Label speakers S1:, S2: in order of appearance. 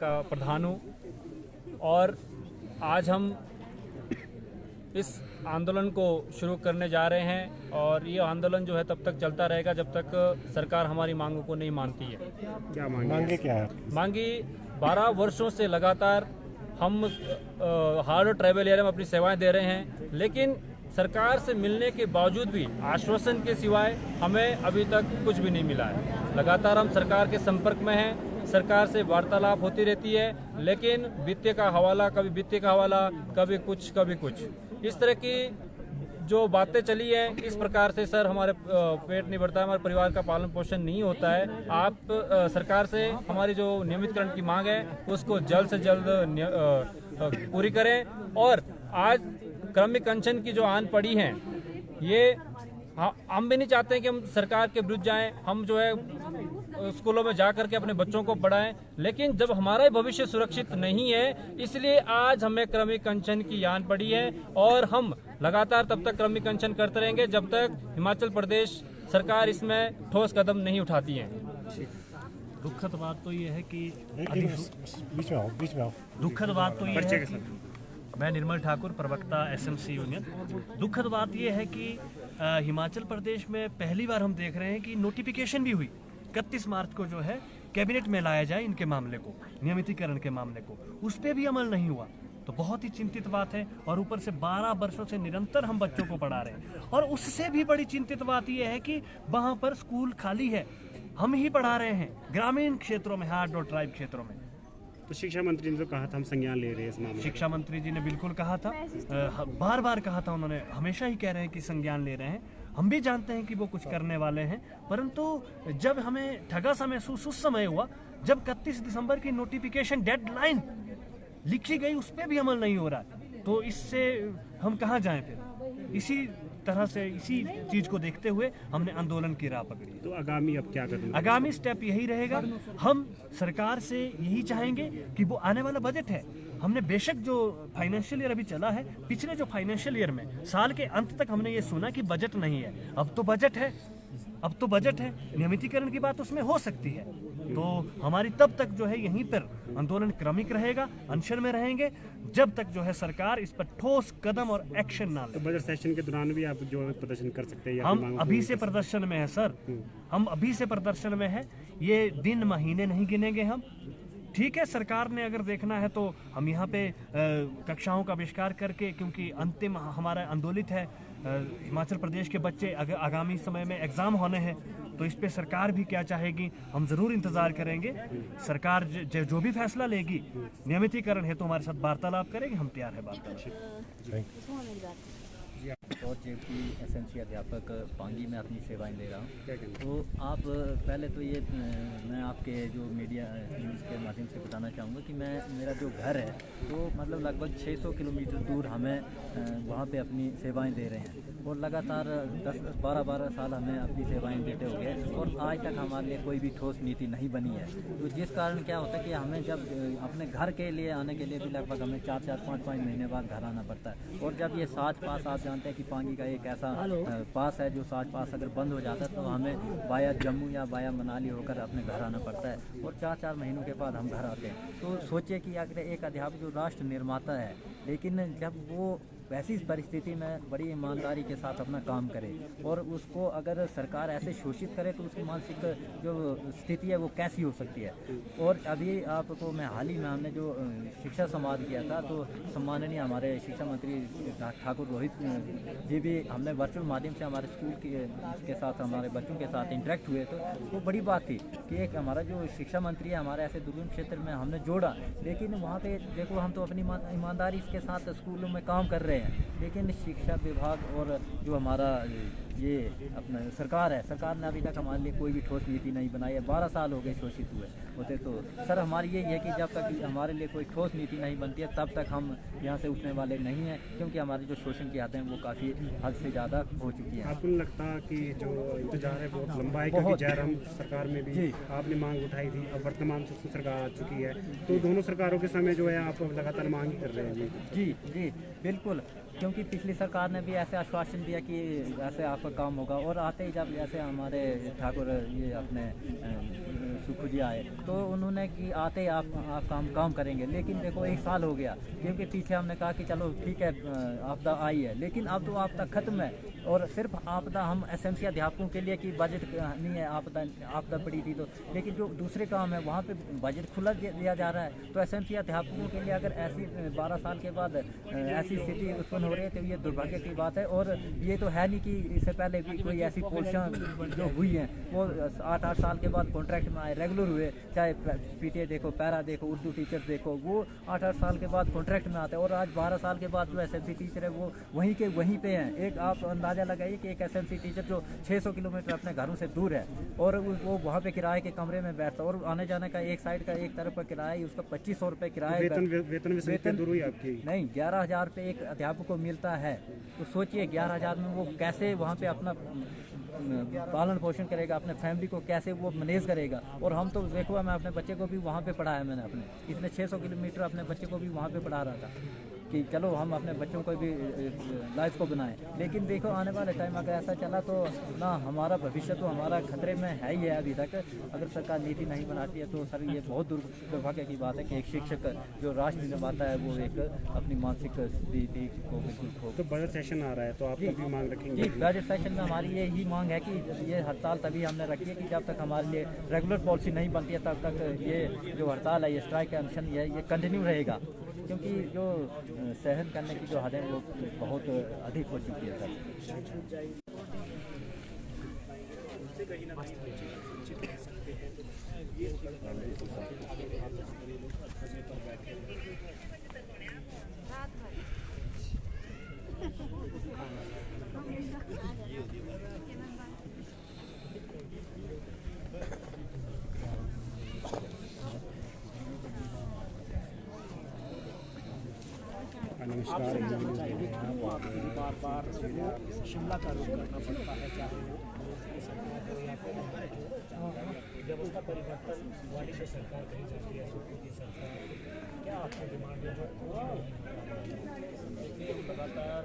S1: का प्रधान हूँ और आज हम इस आंदोलन को शुरू करने जा रहे हैं और ये आंदोलन जो है तब तक चलता रहेगा जब तक सरकार हमारी मांगों को नहीं मानती है।
S2: क्या मांगे क्या है?
S1: मांगी 12 वर्षों से लगातार हम हार्ड और ट्राइबल एरिया में अपनी सेवाएं दे रहे हैं, लेकिन सरकार से मिलने के बावजूद भी आश्वासन के सिवाय हमें अभी तक कुछ भी नहीं मिला है। लगातार हम सरकार के संपर्क में हैं, सरकार से वार्तालाप होती रहती है, लेकिन वित्तीय का हवाला, कभी वित्तीय का हवाला, कभी कुछ इस तरह की जो बातें चली हैं, इस प्रकार से सर हमारे पेट नहीं भरता है, हमारे परिवार का पालन पोषण नहीं होता है। आप सरकार से हमारी जो नियमितकरण की मांग है उसको जल्द से जल्द पूरी करें। और आज क्रमिक अनशन की जो आन पड़ी हैं, ये हम भी नहीं चाहते हैं कि हम सरकार के विरुद्ध जाएं, हम जो है स्कूलों में जा करके अपने बच्चों को पढ़ाएं, लेकिन जब हमारा भविष्य सुरक्षित नहीं है इसलिए आज हमें क्रमिक अनशन की आन पड़ी है और हम लगातार तब तक क्रमिक अनशन करते रहेंगे जब तक हिमाचल प्रदेश सरकार इसमें ठोस कदम नहीं उठाती है।
S3: दुखद बात तो ये है कि
S2: बीच में आओ।
S3: दुखद बात तो ये है कि मैं निर्मल ठाकुर, प्रवक्ता एसएमसी यूनियन। दुखद बात यह है कि हिमाचल प्रदेश में पहली बार हम देख रहे हैं कि नोटिफिकेशन भी हुई 31 मार्च को जो है कैबिनेट में लाया जाए इनके मामले को, नियमितीकरण के मामले को, उस पर भी अमल नहीं हुआ। तो बहुत ही चिंतित बात है और ऊपर से 12 वर्षों से निरंतर हम बच्चों को पढ़ा रहे हैं और उससे भी बड़ी चिंतित बात यह है कि वहाँ पर स्कूल खाली है, हम ही पढ़ा रहे हैं ग्रामीण क्षेत्रों में, हार्ड और ट्राइब क्षेत्रों में।
S2: तो शिक्षा मंत्री ने तो कहा था हम संज्ञान ले रहे हैं इस मामले में।
S3: शिक्षा मंत्री जी ने बिल्कुल कहा था, बार बार कहा था उन्होंने, हमेशा ही कह रहे हैं कि संज्ञान ले रहे हैं। हम भी जानते हैं कि वो कुछ करने वाले हैं, परंतु जब हमें ठगा सा महसूस उस समय हुआ जब 31 दिसंबर की नोटिफिकेशन डेडलाइन लिखी गई, उस पर भी अमल नहीं हो रहा। तो इससे हम कहाँ जाएं फिर? इसी तरह से इसी चीज को देखते हुए हमने आंदोलन की राह पकड़ी।
S2: तो आगामी अब क्या करना?
S3: आगामी स्टेप यही रहेगा, हम सरकार से यही चाहेंगे कि वो आने वाला बजट है, हमने बेशक जो फाइनेंशियल ईयर अभी चला है, पिछले जो फाइनेंशियल ईयर में साल के अंत तक हमने ये सुना कि बजट नहीं है, अब तो बजट है, अब तो बजट है, नियमितीकरण की बात उसमें हो सकती है। तो हमारी तब तक जो है यहीं पर आंदोलन क्रमिक रहेगा, अनशन में रहेंगे जब तक जो है सरकार इस पर ठोस कदम और एक्शन ना ले।
S2: तो बजट सेशन के दौरान भी आप जो प्रदर्शन कर सकते हैं?
S3: हम अभी से प्रदर्शन में है सर, हम अभी से प्रदर्शन में है, ये दिन महीने नहीं गिनेंगे हम। ठीक है, सरकार ने अगर देखना है तो हम यहाँ पे कक्षाओं का बहिष्कार करके, क्योंकि अंतिम हमारा आंदोलित है, हिमाचल प्रदेश के बच्चे आगामी समय में एग्ज़ाम होने हैं, तो इस पे सरकार भी क्या चाहेगी हम ज़रूर इंतज़ार करेंगे। सरकार जो भी फैसला लेगी, नियमितीकरण है तो हमारे साथ वार्तालाप करेगी, हम तैयार है वार्तालाप।
S4: और जबकि एसएमसी अध्यापक पांगी में अपनी सेवाएं दे रहा हूँ। तो आप पहले तो ये मैं आपके जो मीडिया न्यूज़ के माध्यम से बताना चाहूँगा कि मेरा जो घर है तो मतलब लगभग 600 किलोमीटर दूर हमें वहाँ पे अपनी सेवाएं दे रहे हैं और लगातार 10-12 साल हमें अपनी सेवाएं देते हो गए और आज तक हमारे लिए कोई भी ठोस नीति नहीं बनी है। तो जिस कारण क्या होता है कि हमें जब अपने घर के लिए आने के लिए भी लगभग हमें 4-5 महीने बाद घर आना पड़ता है। और जब ये साच पास आप जानते हैं कि पांगी का एक ऐसा पास है जो साच पास अगर बंद हो जाता है तो हमें वाया जम्मू या वाया मनाली होकर अपने घर आना पड़ता है और 4-4 महीनों के बाद हम घर आते हैं। तो सोचिए कि अगर एक अध्यापक जो राष्ट्र निर्माता है, लेकिन जब वो वैसी परिस्थिति में बड़ी ईमानदारी के साथ अपना काम करे और उसको अगर सरकार ऐसे शोषित करे तो उसकी मानसिक जो स्थिति है वो कैसी हो सकती है। और अभी आपको मैं हाल ही में हमने जो शिक्षा संवाद किया था तो सम्माननीय हमारे शिक्षा मंत्री ठाकुर रोहित जी भी हमने वर्चुअल माध्यम से हमारे स्कूल के साथ हमारे बच्चों के साथ इंटरेक्ट हुए। तो वो बड़ी बात थी कि एक हमारा जो शिक्षा मंत्री है हमारे ऐसे दुर्गम क्षेत्र में हमने जोड़ा, लेकिन वहाँ पे देखो हम तो अपनी ईमानदारी के साथ स्कूलों में काम कर रहे हैं, लेकिन शिक्षा विभाग और जो हमारा ये अपना सरकार है, सरकार ने अभी तक हमारे लिए कोई भी ठोस नीति नहीं बनाई है। 12 साल हो गए शोषित हुए होते। तो सर हमारी यही है कि जब तक हमारे लिए कोई ठोस नीति नहीं बनती है तब तक हम यहाँ से उठने वाले नहीं हैं, क्योंकि हमारे जो शोषण की आदतें हैं वो काफ़ी हद से ज़्यादा हो चुकी हैं।
S2: आपको नहीं लगता कि जो इंतजार है बहुत लंबा है, क्योंकि जयराम सरकार में भी आपने मांग उठाई थी, अब वर्तमान सरकार आ चुकी है, तो दोनों सरकारों के समय जो है आप लगातार मांग ही कर रहे हैं?
S4: जी बिल्कुल, क्योंकि पिछली सरकार ने भी ऐसे आश्वासन दिया कि ऐसे आपका काम होगा और आते ही जब ऐसे हमारे ठाकुर ये अपने सुखू जी आए तो उन्होंने कि आते आप काम करेंगे, लेकिन देखो 1 साल हो गया, क्योंकि पीछे हमने कहा कि चलो ठीक है आपदा आई है, लेकिन अब तो आपदा खत्म है और सिर्फ आपदा हम एसएमसी अध्यापकों के लिए कि बजट नहीं है, आपदा पड़ी थी तो, लेकिन जो दूसरे काम है वहाँ पे बजट खुला दिया जा रहा है। तो एसएमसी अध्यापकों के लिए अगर ऐसी 12 साल के बाद ऐसी स्थिति उत्पन्न हो रही है तो ये दुर्भाग्य की बात है। और ये तो है नहीं कि इससे पहले भी कोई ऐसी पॉलिसियाँ जो हुई हैं वो 8-8 साल के बाद कॉन्ट्रैक्ट में आए, रेगुलर हुए, चाहे पीटीए देखो, पैरा देखो, उर्दू टीचर देखो, वो 8-8 साल के बाद कॉन्ट्रैक्ट में आते हैं। और आज 12 साल के बाद जो एसएमसी टीचर है वो वहीं के वहीं पे हैं। एक आप अंदाज़ा लगाइए कि एक एसएमसी टीचर जो 600 किलोमीटर अपने घरों से दूर है और वो वहाँ पे किराए के कमरे में बैठता है और आने जाने का एक साइड का एक तरफ का किराया उसका 2500 रुपये किराया,
S2: वेतन दूर हुई आपकी
S4: नहीं 11,000 रुपये एक अध्यापक को मिलता है। तो सोचिए 11,000 में वो कैसे वहाँ पे अपना पालन पोषण करेगा, अपने फैमिली को कैसे वो मैनेज करेगा। और हम तो देखो मैं अपने बच्चे को भी वहाँ पे पढ़ाया, मैंने अपने इतने 600 किलोमीटर अपने बच्चे को भी वहाँ पे पढ़ा रहा था कि चलो हम अपने बच्चों को भी लाइफ को बनाएं। लेकिन देखो आने वाले टाइम अगर ऐसा चला तो ना हमारा भविष्य तो हमारा खतरे में है ही है अभी तक, अगर सरकार नीति नहीं बनाती है तो सर ये बहुत दुर्भाग्य की बात है कि एक शिक्षक जो राष्ट्र निभाता है वो एक अपनी मानसिक स्थिति को बिल्कुल खो।
S2: तो बजट सेशन आ रहा है तो आप भी मांग रखेंगे?
S4: जी, बजट सेशन में हमारी यही मांग है कि ये हड़ताल तभी हमने रखी है कि जब तक हमारे लिए रेगुलर पॉलिसी नहीं बनती है तब तक ये जो हड़ताल है, ये स्ट्राइक अनशन ये कंटिन्यू रहेगा, क्योंकि जो सहन करने की जो हद है वो बहुत अधिक हो चुकी है सर।
S2: नमस्कार।
S5: बार शिमला का रुख करना पड़ता है, चाहे वो या फिर व्यवस्था परिवर्तन वाली जो सरकार कही जाती है, सुखू की सरकार, क्या आपके दिमाग में जो लगातार